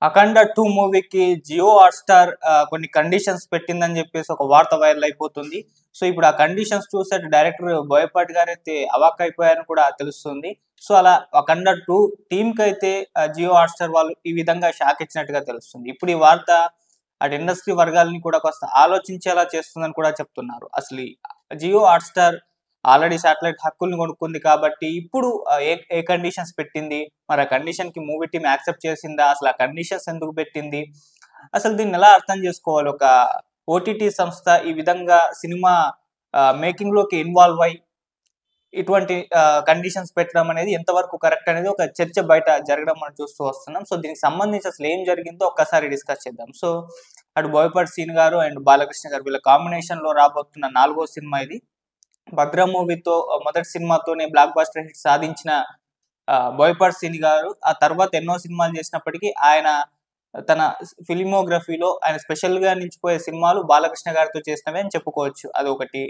అఖండ 2 మూవీకి జియో హాట్‌స్టార్ కొన్ని కండిషన్స్ పెట్టిందని చెప్పేసి ఒక వార్త వైరల్ అయిపోతుంది. సో, ఇప్పుడు ఆ కండిషన్స్ చూసి అటు డైరెక్టర్ బోయపాటి గారైతే అవాక్కయిపోయారని కూడా తెలుస్తుంది. సో, అలా అఖండ 2 టీమ్‌కైతే జియో హాట్‌స్టార్ వాళ్ళు ఈ విధంగా షాక్ ఇచ్చినట్టుగా తెలుస్తుంది. ఇప్పుడు ఈ వార్త అటు ఇండస్ట్రీ వర్గాలని కూడా కాస్త ఆలోచించేలా చేస్తుందని కూడా చెప్తున్నారు. అసలు ఈ జియో హాట్‌స్టార్ ఆల్రెడీ శాటిలైట్ హక్కుల్ని కొనుక్కుంది కాబట్టి ఇప్పుడు ఏ ఏ కండిషన్స్ పెట్టింది? మరి ఆ కండిషన్‌కి మూవీ టీమ్ యాక్సెప్ట్ చేసిందా? అసలు ఆ కండిషన్స్ ఎందుకు పెట్టింది? అసలు దీన్ని ఎలా అర్థం చేసుకోవాలి? ఒక ఓటీటీ సంస్థ ఈ విధంగా సినిమా మేకింగ్‌లోకి ఇన్వాల్వ్ అయ్యి ఇటువంటి కండిషన్స్ పెట్టడం అనేది ఎంతవరకు కరెక్ట్ అనేది ఒక చర్చ బయట జరగడం మనం చూస్తూ వస్తున్నాం. సో, దీనికి సంబంధించి అసలు ఏం జరిగిందో ఒక్కసారి డిస్కస్ చేద్దాం. సో, అటు బోయపాటి సీను గారు అండ్ బాలకృష్ణ గారు వీళ్ళ కాంబినేషన్‌లో రాబోతున్న 4గో సినిమా ఇది. 'భద్ర' మూవీతో మొదటి సినిమాతోనే బ్లాక్ బస్టర్ హిట్ సాధించిన బోయపాటి సీను గారు ఆ తర్వాత ఎన్నో సినిమాలు చేసినప్పటికీ ఆయన తన ఫిల్మోగ్రఫీలో ఆయన స్పెషల్‌గా నిలిచిపోయే సినిమాలు బాలకృష్ణ గారితో చేసినవే అని చెప్పుకోవచ్చు. అదొకటి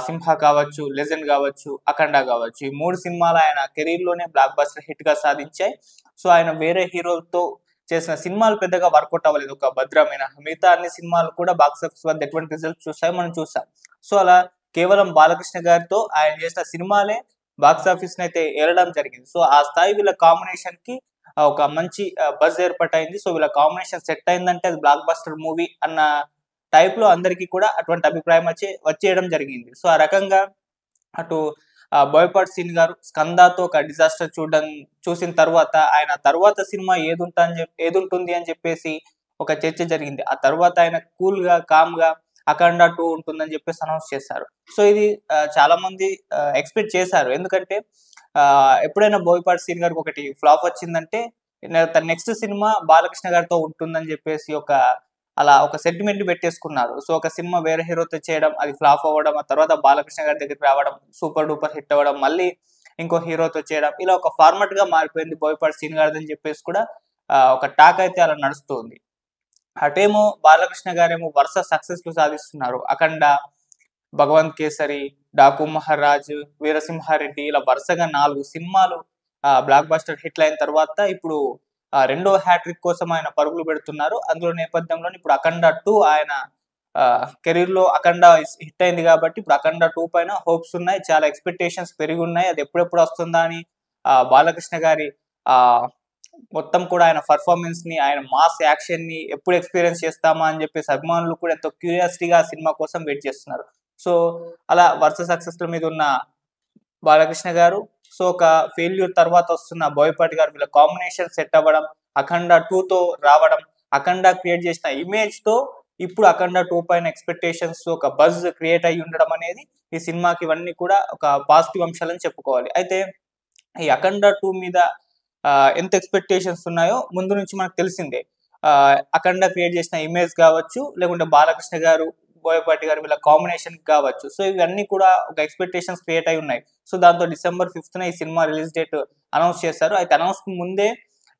'సింహ' కావచ్చు, 'లెజెండ్' కావచ్చు, 'అఖండ' కావచ్చు. ఈ 3 సినిమాలు ఆయన కెరీర్‌లోనే బ్లాక్ బస్టర్ హిట్‌గా సాధించాయి. సో, ఆయన వేరే హీరోలతో చేసిన సినిమాలు పెద్దగా వర్కౌట్ అవ్వలేదు. ఒక 'భద్ర' మినహా. మిగతా అన్ని సినిమాలు కూడా బాక్స్ ఆఫీస్ వద్ద ఎటువంటి రిజల్ట్స్ చూసాయో మనం చూసాం. సో, అలా కేవలం బాలకృష్ణ గారితో ఆయన చేసిన సినిమాలే బాక్స్ ఆఫీస్‌నైతే ఏలడం జరిగింది. సో, ఆ స్థాయి వీళ్ళ కాంబినేషన్‌కి ఒక మంచి బజ్ ఏర్పాటయింది. సో, వీళ్ళ కాంబినేషన్ సెట్ అయిందంటే అది బ్లాక్ బస్టర్ మూవీ అన్న టైప్‌లో అందరికీ కూడా అటువంటి అభిప్రాయం వచ్చేయడం జరిగింది. సో, ఆ రకంగా అటు బోయపాటి సీను గారు 'స్కంద'తో ఒక డిజాస్టర్ చూసిన తర్వాత ఆయన తర్వాత సినిమా ఏదుంటుంది అని చెప్పేసి ఒక చర్చ జరిగింది. ఆ తర్వాత ఆయన కూల్‌గా, కామ్‌గా 'అఖండ 2' ఉంటుందని చెప్పేసి అనౌన్స్ చేశారు. సో, ఇది చాలా మంది ఎక్స్‌పెక్ట్ చేశారు. ఎందుకంటే ఎప్పుడైనా బోయపాటి సీను గారికి ఒకటి ఫ్లాప్ వచ్చిందంటే తన నెక్స్ట్ సినిమా బాలకృష్ణ గారితో ఉంటుందని చెప్పేసి అలా ఒక సెంటిమెంట్ పెట్టేసుకున్నారు. సో, ఒక సినిమా వేరే హీరోతో చేయడం, అది ఫ్లాప్ అవ్వడం, ఆ తర్వాత బాలకృష్ణ గారి దగ్గరికి రావడం, సూపర్ డూపర్ హిట్ అవ్వడం, మళ్ళీ ఇంకో హీరోతో చేయడం, ఇలా ఒక ఫార్మాట్‌గా మారిపోయింది బోయపాటి సీను గారిదని చెప్పేసి కూడా ఒక టాక్ అయితే అలా నడుస్తుంది. అటేమో బాలకృష్ణ గారేమో వరుస సక్సెస్‌లు సాధిస్తున్నారు. 'అఖండ', 'భగవంత్ కేసరి', 'డాకు మహారాజ్', 'వీరసింహారెడ్డి' ఇలా వరుసగా 4 సినిమాలు బ్లాక్ బస్టర్ హిట్‌లయిన తర్వాత ఇప్పుడు రెండో హ్యాట్రిక్ కోసం ఆయన పరుగులు పెడుతున్నారు. అందులో నేపథ్యంలోనే ఇప్పుడు 'అఖండ 2' ఆయన కెరీర్‌లో 'అఖండ' హిట్ అయింది కాబట్టి ఇప్పుడు 'అఖండ 2' పైన హోప్స్ ఉన్నాయి. చాలా ఎక్స్‌పెక్టేషన్స్ పెరిగున్నాయి. అది ఎప్పుడెప్పుడు వస్తుందా అని బాలకృష్ణ గారి ఆహ్, మొత్తం కూడా ఆయన పెర్ఫార్మన్స్‌ని, ఆయన మాస్ యాక్షన్‌ని ఎప్పుడు ఎక్స్‌పీరియన్స్ చేస్తామా అని చెప్పేసి అభిమానులు కూడా ఎంతో క్యూరియాసిటీగా ఆ సినిమా కోసం వెయిట్ చేస్తున్నారు. సో, అలా వరుస సక్సెస్‌ల మీద ఉన్న బాలకృష్ణ గారు, సో, ఒక ఫెయిల్యూర్ తర్వాత వస్తున్న బోయపాటి గారు వీళ్ళ కాంబినేషన్ సెట్ అవ్వడం, 'అఖండ 2'తో రావడం, 'అఖండ' క్రియేట్ చేసిన ఇమేజ్‌తో ఇప్పుడు 'అఖండ 2' పైన ఎక్స్‌పెక్టేషన్స్ ఒక బజ్ క్రియేట్ అయ్యి ఉండడం అనేది ఈ సినిమాకి ఇవన్నీ కూడా ఒక పాజిటివ్ అంశాలని చెప్పుకోవాలి. అయితే ఈ 'అఖండ 2' మీద ఎంత ఎక్స్‌పెక్టేషన్స్ ఉన్నాయో ముందు నుంచి మనకు తెలిసిందే. 'అఖండ' క్రియేట్ చేసిన ఇమేజ్ కావచ్చు, లేకుంటే బాలకృష్ణ గారు, బోయపాటి గారు వీళ్ళ కాంబినేషన్ కావచ్చు. సో, ఇవన్నీ కూడా ఒక ఎక్స్‌పెక్టేషన్స్ క్రియేట్ అయ్యి ఉన్నాయి. సో, దాంతో డిసెంబర్ 5న ఈ సినిమా రిలీజ్ డేట్ అనౌన్స్ చేశారు. అయితే అనౌన్స్‌కి ముందే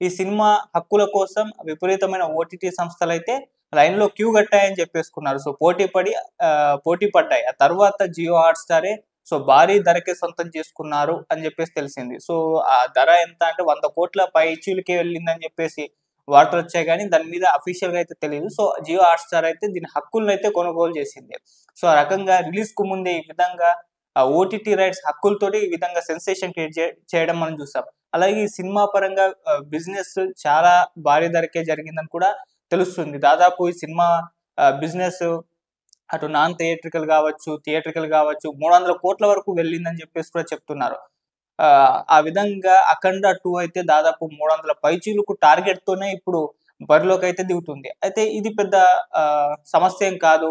ఈ సినిమా హక్కుల కోసం విపరీతమైన ఓటీటీ సంస్థలైతే లైన్‌లో క్యూ కట్టాయని చెప్పేసుకున్నారు. సో, పోటీ పడ్డాయి. ఆ తర్వాత జియో హాట్‌స్టారే భారీ ధరకే సొంతం చేసుకున్నారు అని చెప్పేసి తెలిసింది. సో, ఆ ధర ఎంత అంటే 100,00,00,000 పైచీలకే వెళ్ళిందని చెప్పేసి వార్తలొచ్చాయి గానీ, దాని మీద అఫీషియల్‌గా అయితే తెలీదు. సో, జియో హాట్‌స్టార్ అయితే దీని హక్కులనైతే కొనుగోలు చేసింది. సో, ఆ రకంగా రిలీజ్‌కు ముందే ఈ విధంగా ఓటీటీ రైట్స్ హక్కులతోటి ఈ విధంగా సెన్సేషన్ క్రియేట్ చేయడం మనం చూసాం. అలాగే ఈ సినిమా పరంగా బిజినెస్ చాలా భారీ ధరకే జరిగిందని కూడా తెలుస్తుంది. దాదాపు ఈ సినిమా బిజినెస్ అటు నాన్ థియేట్రికల్ గావచ్చు, థియేట్రికల్ గావచ్చు 300,00,00,000 వరకు వెళ్ళిందని జెప్పేసి కూడా చెప్తున్నారు. ఆ విధంగా 'అఖండ 2' అయితే దాదాపు 300 పైచిలుకు టార్గెట్‌తోనే ఇప్పుడు బరిలోకైతే దిగుతుంది. అయితే ఇది పెద్ద సమస్యేం కాదు,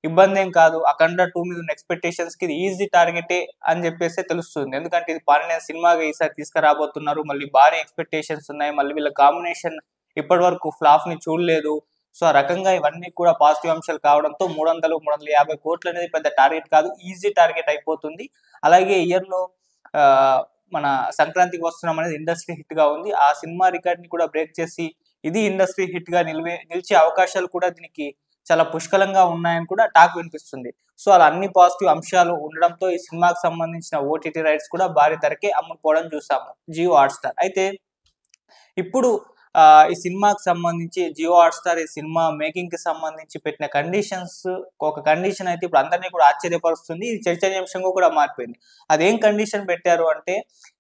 ఇబ్బందేం కాదు. 'అఖండ 2' మీద ఉన్న ఎక్స్‌పెక్టేషన్స్‌కి ఇది ఈజీ టార్గెటే అని జెప్పేసే తెలుస్తుంది. ఎందుకంటే ఇది పాన్ సినిమాగా ఈసారి తీసుకురాబోతున్నారు. మళ్ళీ భారీ ఎక్స్‌పెక్టేషన్స్ ఉన్నాయి. మళ్ళీ వీళ్ళ కాంబినేషన్ ఇప్పటి వరకు ఫ్లాప్‌ని చూడలేదు. సో, ఆ రకంగా ఇవన్నీ కూడా పాజిటివ్ అంశాలు కావడంతో 300, 350,00,00,000 అనేది పెద్ద టార్గెట్ కాదు. ఈజీ టార్గెట్ అయిపోతుంది. అలాగే ఇయర్‌లో ఆహ్, మన సంక్రాంతికి వస్తున్నాం అనేది ఇండస్ట్రీ హిట్‌గా ఉంది. ఆ సినిమా రికార్డ్‌ని కూడా బ్రేక్ చేసి ఇది ఇండస్ట్రీ హిట్‌గా నిలిచే అవకాశాలు కూడా దీనికి చాలా పుష్కలంగా ఉన్నాయని కూడా టాక్ వినిపిస్తుంది. సో, అలా అన్ని పాజిటివ్ అంశాలు ఉండడంతో ఈ సినిమాకి సంబంధించిన ఓటీటీ రైట్స్ కూడా భారీ ధరకే అమ్ముడుపోవడం చూసాము జియో హాట్‌స్టార్. అయితే ఇప్పుడు ఈ సినిమాకి సంబంధించి జియో హాట్‌స్టార్ ఈ సినిమా మేకింగ్‌కి సంబంధించి పెట్టిన కండిషన్స్, ఒక కండిషన్ అయితే ఇప్పుడు అందరిని కూడా ఆశ్చర్యపరుస్తుంది. ఇది చర్చనీయాంశంగా కూడా మారిపోయింది. అదేం కండిషన్ పెట్టారు అంటే,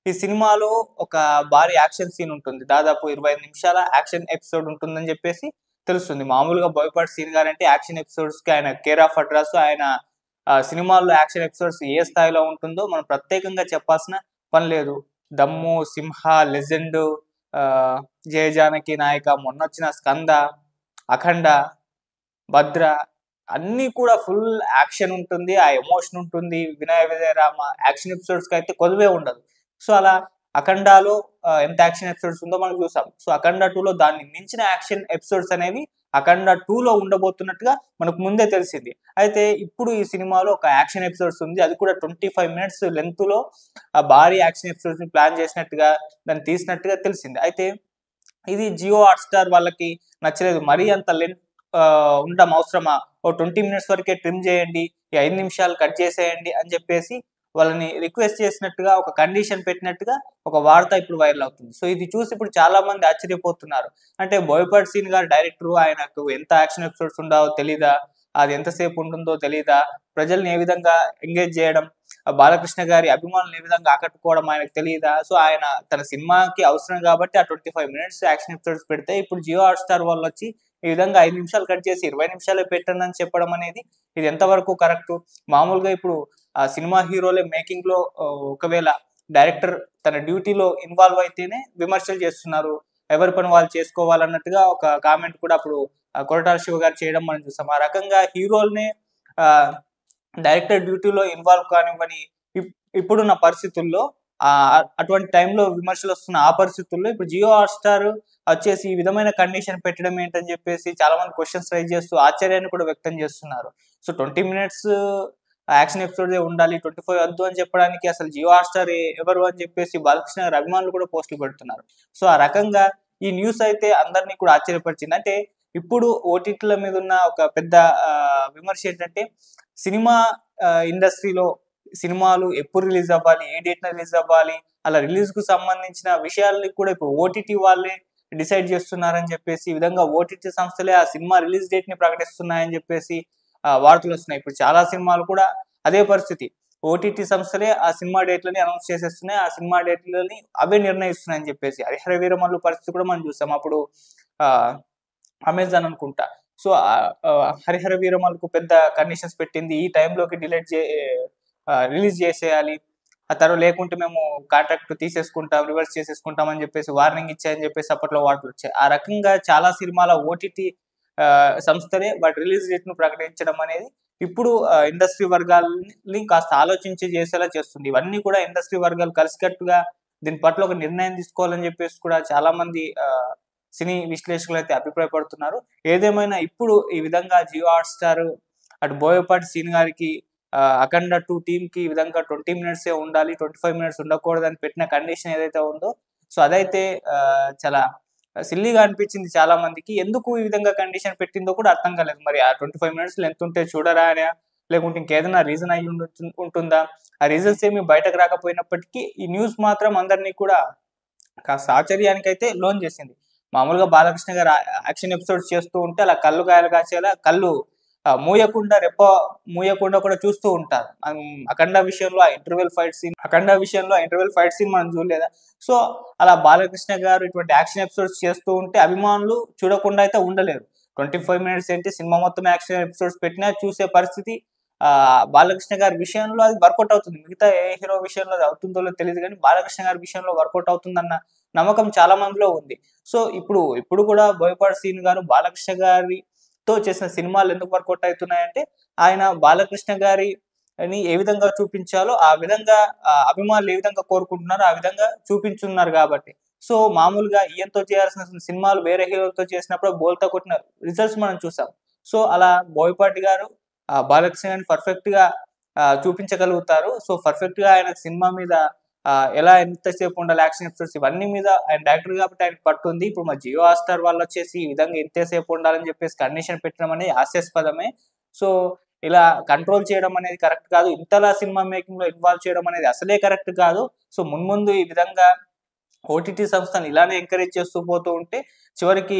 ఈ సినిమాలో ఒక భారీ యాక్షన్ సీన్ ఉంటుంది. దాదాపు 25 నిమిషాల యాక్షన్ ఎపిసోడ్ ఉంటుందని చెప్పేసి తెలుస్తుంది. మామూలుగా బోయపాటి సీన్ గారంటే యాక్షన్ ఎపిసోడ్స్‌కి ఆయన కేర్ ఆఫ్ అడ్రస్. ఆయన సినిమాల్లో యాక్షన్ ఎపిసోడ్స్ ఏ స్థాయిలో ఉంటుందో మనం ప్రత్యేకంగా చెప్పాల్సిన పని లేదు. 'దమ్ము', 'సింహ', 'లెజెండ్', ఆహ్, 'జయ జానకి నాయక', మొన్నొచ్చిన 'స్కంద', 'అఖండ', 'భద్ర' అన్నీ కూడా ఫుల్ యాక్షన్ ఉంటుంది. ఆ ఎమోషన్ ఉంటుంది. 'వినయ విజయ రామ' యాక్షన్ ఎపిసోడ్స్‌కైతే కొదువే ఉండదు. సో, అలా 'అఖండాలో' ఎంత యాక్షన్ ఎపిసోడ్స్ ఉందో మనం చూసాం. సో, 'అఖండ 2లో' దాన్ని మించిన యాక్షన్ ఎపిసోడ్స్ అనేవి 'అఖండ 2లో' ఉండబోతున్నట్టుగా మనకు ముందే తెలిసింది. అయితే ఇప్పుడు ఈ సినిమాలో ఒక యాక్షన్ ఎపిసోడ్స్ ఉంది. అది కూడా 25 మినిట్స్ లెంగ్త్‌లో భారీ యాక్షన్ ఎపిసోడ్స్‌ని ప్లాన్ చేసినట్టుగా, దాన్ని తీసినట్టుగా తెలిసింది. అయితే ఇది జియో హాట్‌స్టార్ వాళ్ళకి నచ్చలేదు. మరీ అంత ఉండడం అవసరమా? ఓ 20 మినిట్స్ వరకే ట్రిమ్ చేయండి. ఈ 5 నిమిషాలు కట్ చేసేయండి అని చెప్పేసి వాళ్ళని రిక్వెస్ట్ చేసినట్టుగా, ఒక కండిషన్ పెట్టినట్టుగా ఒక వార్త ఇప్పుడు వైరల్ అవుతుంది. సో, ఇది చూసి ఇప్పుడు చాలా మంది ఆశ్చర్యపోతున్నారు. అంటే బోయపాటి సీన్ గారు డైరెక్టరు, ఆయనకు ఎంత యాక్షన్ ఎపిసోడ్స్ ఉండవో తెలీదా? అది ఎంతసేపు ఉంటుందో తెలీదా? ప్రజల్ని ఏ విధంగా ఎంగేజ్ చేయడం, బాలకృష్ణ గారి అభిమానులను ఏ విధంగా ఆకట్టుకోవడం ఆయనకు తెలీదా? సో, ఆయన తన సినిమాకి అవసరం కాబట్టి ఆ 25 మినిట్స్ యాక్షన్ ఎపిసోడ్స్ పెడితే, ఇప్పుడు జియో హాట్‌స్టార్ వాళ్ళొచ్చి ఈ విధంగా 5 నిమిషాలు కట్ చేసి 20 నిమిషాలే పెట్టండని చెప్పడం అనేది ఇది ఎంతవరకు కరెక్టు? మామూలుగా ఇప్పుడు సినిమా హీరోలే మేకింగ్‌లో ఒకవేళ డైరెక్టర్ తన డ్యూటీలో ఇన్వాల్వ్ అయితేనే విమర్శలు చేస్తున్నారు. ఎవరి పని వాళ్ళు చేసుకోవాలన్నట్టుగా ఒక కామెంట్ కూడా అప్పుడు కొరటాల శివ గారు చేయడం మనం చూసాం. ఆ రకంగా హీరోలనే ఆహ్, డైరెక్టర్ డ్యూటీలో ఇన్వాల్వ్ కానివ్వని ఇప్ ఇప్పుడున్న పరిస్థితుల్లో అటువంటి టైంలో విమర్శలొస్తున్న ఆ పరిస్థితుల్లో ఇప్పుడు జియో హాట్‌స్టార్ వచ్చేసి ఈ విధమైన కండిషన్ పెట్టడం ఏంటని చెప్పేసి చాలా మంది క్వెషన్స్ రైజ్ చేస్తూ ఆశ్చర్యాన్ని కూడా వ్యక్తం చేస్తున్నారు. సో, 20 మినిట్స్ యాక్షన్ ఎపిసోడే ఉండాలి. 25 వద్దు అని చెప్పడానికి అసలు జియో హాట్‌స్టార్ ఎవరు అని చెప్పేసి బాలకృష్ణ గారి అభిమానులు కూడా పోస్టులు పెడుతున్నారు. సో, ఆ రకంగా ఈ న్యూస్ అయితే అందరిని కూడా ఆశ్చర్యపరిచింది. అంటే ఇప్పుడు ఓటీటీల మీద ఉన్న ఒక పెద్ద విమర్శ ఏంటంటే, సినిమా ఇండస్ట్రీలో సినిమాలు ఎప్పుడు రిలీజ్ అవ్వాలి? ఏ డేట్‌న రిలీజ్ అవ్వాలి? అలా రిలీజ్‌కు సంబంధించిన విషయాల్ని కూడా ఇప్పుడు ఓటీటీ వాళ్ళే డిసైడ్ చేస్తున్నారని చెప్పేసి, ఈ విధంగా ఓటీటీ సంస్థలే ఆ సినిమా రిలీజ్ డేట్‌ని ప్రకటిస్తున్నాయని చెప్పేసి వార్తలొస్తున్నాయి. ఇప్పుడు చాలా సినిమాలు కూడా అదే పరిస్థితి. ఓటీటీ సంస్థలే ఆ సినిమా డేట్‌లని అనౌన్స్ చేసేస్తున్నాయి. ఆ సినిమా డేట్‌లని అవే నిర్ణయిస్తున్నాయని చెప్పేసి. 'హరిహర వీరమల్లు' పరిస్థితి కూడా మనం చూసాం. అప్పుడు ఆహ్, అమెజాన్ అనుకుంటా. సో, 'హరిహర వీరమల్లు'కు పెద్ద కండిషన్స్ పెట్టింది. ఈ టైంలోకి రిలీజ్ చేసేయాలి. ఆ తర్వాత లేకుంటే మేము కాంట్రాక్ట్ తీసేసుకుంటాం, రివర్స్ చేసేసుకుంటాం అని చెప్పేసి వార్నింగ్ ఇచ్చాయని చెప్పేసి అప్పట్లో వార్తలొచ్చాయి. ఆ రకంగా చాలా సినిమాల ఓటీటీ సంస్థలే వాటి రిలీజ్ డేట్‌ను ప్రకటించడం అనేది ఇప్పుడు ఇండస్ట్రీ వర్గాల్ని కాస్త ఆలోచించి చేసేలా చేస్తుంది. ఇవన్నీ కూడా ఇండస్ట్రీ వర్గాలు కలిసికట్టుగా దీని పట్ల ఒక నిర్ణయం తీసుకోవాలని చెప్పేసి కూడా చాలా మంది సినీ విశ్లేషకులైతే అభిప్రాయపడుతున్నారు. ఏదేమైనా ఇప్పుడు ఈ విధంగా జియో హాట్‌స్టార్ అటు బోయపాటి సీన్ గారికి 'అఖండ 2' టీమ్‌కి ఈ విధంగా 20 మినిట్సే ఉండాలి. 25 మినిట్స్ ఉండకూడదని పెట్టిన కండిషన్ ఏదైతే ఉందో, సో, అదైతే చాలా సిల్లీగా అనిపించింది చాలా మందికి. ఎందుకు ఈ విధంగా కండిషన్ పెట్టిందో కూడా అర్థం కాలేదు. మరి ఆ 25 మినిట్స్ లెంత్ ఉంటే చూడరా అనా? లేకుంటే ఇంకేదైనా రీజన్ అయ్యి ఉంటుందా? ఆ రీజన్స్ ఏమి బయటకు రాకపోయినప్పటికీ ఈ న్యూస్ మాత్రం అందరిని కూడా కాస్త ఆశ్చర్యానికైతే లోను చేసింది. మామూలుగా బాలకృష్ణ గారు యాక్షన్ ఎపిసోడ్స్ చేస్తూ ఉంటే అలా కళ్ళు కాయలు కాచేలా కళ్ళు రెప్ప మూయకుండా కూడా చూస్తూ ఉంటారు. 'అఖండ' విషయంలో ఆ ఇంటర్వెల్ ఫైట్ సీన్ మనం చూడలేదా? సో, అలా బాలకృష్ణ గారు ఇటువంటి యాక్షన్ ఎపిసోడ్స్ చేస్తూ ఉంటే అభిమానులు చూడకుండా అయితే ఉండలేరు. 25 మినిట్స్ ఏంటి సినిమా మొత్తం యాక్షన్ ఎపిసోడ్స్ పెట్టినా చూసే పరిస్థితి బాలకృష్ణ గారి విషయంలో అది వర్కౌట్ అవుతుంది. మిగతా ఏ హీరో విషయంలో అది అవుతుందో లేదో తెలీదు గానీ, బాలకృష్ణ గారి విషయంలో వర్కౌట్ అవుతుందన్న నమ్మకం చాలా మందిలో ఉంది. సో, ఇప్పుడు కూడా బోయపాటి సీన్ గారు బాలకృష్ణ గారితో చేసిన సినిమాలు ఎందుకు వర్కౌట్ అయితున్నాయంటే, ఆయన బాలకృష్ణ గారిని ఏ విధంగా చూపించాలో ఆ విధంగా అభిమానులు ఏ విధంగా కోరుకుంటున్నారో ఆ విధంగా చూపించున్నారు గాబట్టి. సో, మామూలుగా ఈయనతో చేయాల్సిన సినిమాలు వేరే హీరోలతో చేసినప్పుడు బోల్తా కొట్టిన రిజల్ట్స్ మనం చూసాం. సో, అలా బోయపాటి గారు బాలకృష్ణ గారిని పర్ఫెక్ట్‌గా చూపించగలుగుతారు. సో, పర్ఫెక్ట్‌గా ఆయన సినిమా మీద ఎలా ఎంతసేపు ఉండాలి యాక్షన్ ఎపిసోడ్స్ ఇవన్నీ మీద ఆయన డైరెక్టర్ కాబట్టి ఆయనకి పట్టుంది. ఇప్పుడు మా జియో హాట్‌స్టార్ వాళ్ళొచ్చేసి ఈ విధంగా ఇంతసేపు ఉండాలని చెప్పేసి కండిషన్ పెట్టడం అనేది హాస్యాస్పదమే. సో, ఇలా కంట్రోల్ చేయడం అనేది కరెక్ట్ కాదు. ఇంతలా సినిమా మేకింగ్‌లో ఇన్వాల్వ్ చేయడం అనేది అసలే కరెక్ట్ కాదు. సో, మున్ముందు ఈ విధంగా ఓటీటీ సంస్థను ఇలానే ఎంకరేజ్ చేస్తూ పోతూ ఉంటే చివరికి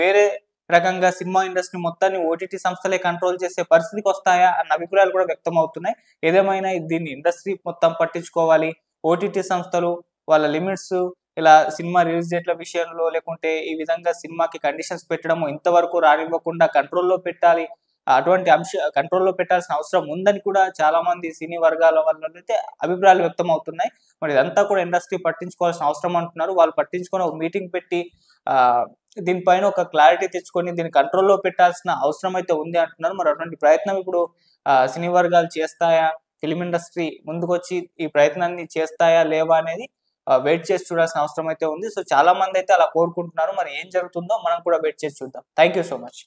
వేరే రకంగా సినిమా ఇండస్ట్రీ మొత్తాన్ని ఓటీటీ సంస్థలే కంట్రోల్ చేసే పరిస్థితికి వస్తాయా అన్న అభిప్రాయాలు కూడా వ్యక్తం అవుతున్నాయి. ఏదేమైనా దీన్ని ఇండస్ట్రీ మొత్తం పట్టించుకోవాలి. ఓటీటీ సంస్థలు వాళ్ళ లిమిట్స్ ఇలా సినిమా రిలీజ్ డేట్ల విషయంలో లేకుంటే ఈ విధంగా సినిమాకి కండిషన్స్ పెట్టడము ఇంతవరకు రానివ్వకుండా కంట్రోల్లో పెట్టాలి. అటువంటి కంట్రోల్లో పెట్టాల్సిన అవసరం ఉందని కూడా చాలా మంది సినీ వర్గాల వాళ్ళైతే అభిప్రాయాలు వ్యక్తం అవుతున్నాయి. మరి ఇదంతా కూడా ఇండస్ట్రీ పట్టించుకోవాల్సిన అవసరం అంటున్నారు. వాళ్ళు పట్టించుకొని ఒక మీటింగ్ పెట్టి దీనిపైన ఒక క్లారిటీ తెచ్చుకొని దీన్ని కంట్రోల్లో పెట్టాల్సిన అవసరం అయితే ఉంది అంటున్నారు. మరి అటువంటి ప్రయత్నం ఇప్పుడు సినీ వర్గాలు చేస్తాయా? ఫిల్మ్ ఇండస్ట్రీ ముందుకొచ్చి ఈ ప్రయత్నాన్ని చేస్తాయా లేవా అనేది వెయిట్ చేసి చూడాల్సిన అవసరం అయితే ఉంది. సో చాలా మంది అయితే అలా కోరుకుంటున్నారు. మరి ఏం జరుగుతుందో మనం కూడా వెయిట్ చేసి చూద్దాం. Thank you so much.